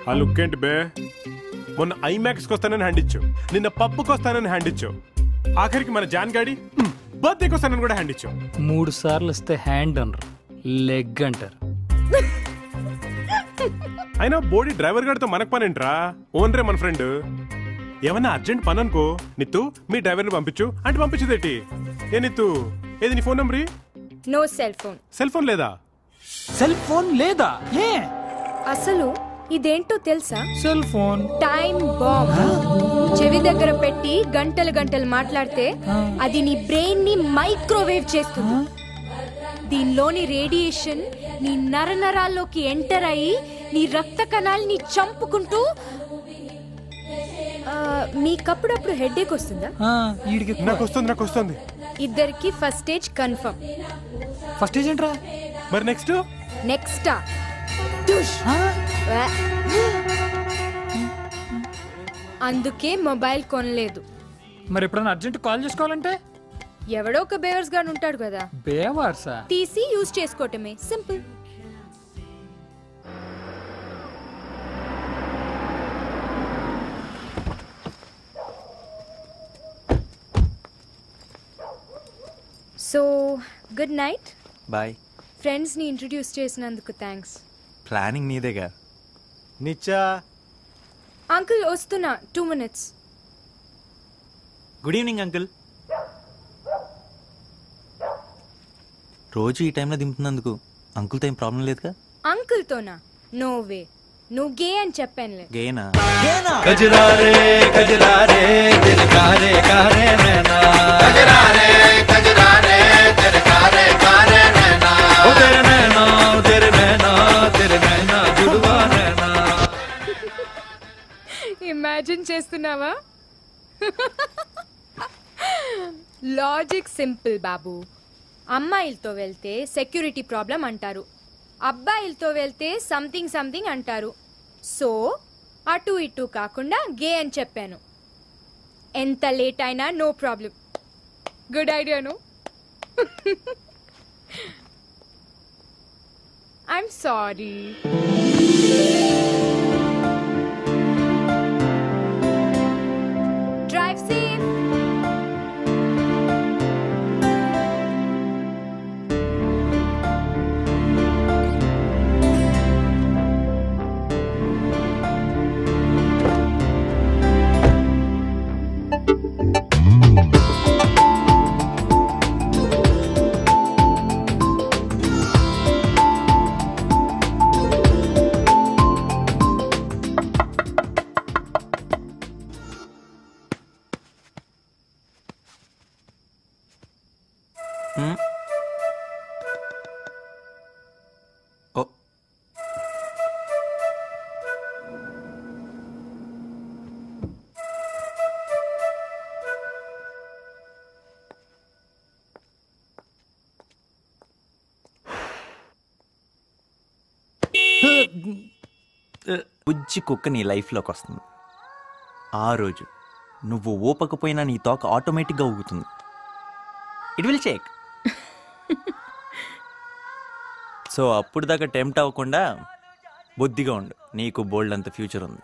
ఆ లుక్ ఏంటి బే? మొన్న ఐమాక్స్కి వస్తానని హ్యాండ్ ఇచ్చావు, నిన్న పబ్కి వస్తానని హ్యాండ్ ఇచ్చావు, ఆఖరికి మన జాన్ గాడి బర్త్డేకి వస్తానని కూడా హ్యాండ్ ఇచ్చావు. 3 సార్లు వస్తే హ్యాండ్ అనరు, లెగ్ అంటారు. అయినా బోడీ డ్రైవర్ గారితో మనకు పని ఏంట్రా? ఓన్రే మన ఫ్రెండ్. ఏమన్నా అర్జెంట్ పని అనుకో, నిత్తు మీ డ్రైవర్ని పంపించు అంటే పంపించదేటి? ఏ నిత్తు, ఏది నీ phone number? No cell phone. Cell phone లేదా? సెల్ ఫోన్ లేదా? ఏ అసలు ఇదేంటో తెలుసా? Cell phone time bomb. చెవి దగ్గర పెట్టి గంటలు గంటలు మాట్లాడితే అది నీ బ్రెయిన్ ని మైక్రోవేవ్ చేస్తుంది. దీనిలోని రేడియేషన్ నీ నరనరాల్లోకి ఎంటర్ అయ్యి నీ రక్త కణాలని చంపుకుంటూ. మీకప్పుడప్పుడు హెడ్ఏక్ వస్తుందా? నాకు వస్తుంది. ఇద్దరికి first stage confirm. First stage ఏంట్రా? మరి నెక్స్టా? అందుకే మొబైల్ కొనలేదు. మరి ఎప్పుడైనా అర్జెంట్ కాల్ చేసుకోవాలంటే ఎవడో ఒక బేవర్స్ గాడు ఉంటాడు కదా, బేవర్సా తీసి యూజ్ చేసుకోవటమే, simple. So good night. Bye. Friends ని ఇంట్రడ్యూస్ చేసినందుకు థ్యాంక్స్. ప్లానింగ్ నీదేగా. నిచ్చా అంకుల్ వస్తున్నా, 2 minutes. Good evening uncle. రోజు ఈ టైంలో దింపుతున్నందుకు అంకుల్తో ఏం ప్రాబ్లం లేదుగా? అంకుల్ తోనా? No way. నువ్వు గే అని చెప్పానులే. గేనా? కజరారే కజరారే దిల్ కారే కారే నైనా, కజరారే కజరారే దిల్ కారే కారే నైనా, ఓ తెరే నైనా తెరే నైనా తెరే నైనా జుడవా నైనా. ఇమాజిన్ చేస్తున్నావా? లాజిక్ సింపుల్ బాబు. అమ్మాయిలతో వెళ్తే సెక్యూరిటీ ప్రాబ్లం అంటారు, అబ్బాయిలతో వెళ్తే సంథింగ్ సంథింగ్ అంటారు. సో అటు ఇటు కాకుండా గే అని చెప్పాను. ఎంత లేట్ అయినా నో ప్రాబ్లం. గుడ్ ఐడియాను. I'm sorry. Drive safe. బుజ్జి కుక్క నీ లైఫ్లోకి వస్తుంది. ఆ రోజు నువ్వు ఊపకపోయినా నీ తోక ఆటోమేటిక్గా ఊగుతుంది. It will shake. సో అప్పుడు దాకా టెంప్ట్ అవ్వకుండా బుద్ధిగా ఉండు. నీకు బోల్డ్ అంత ఫ్యూచర్ ఉంది.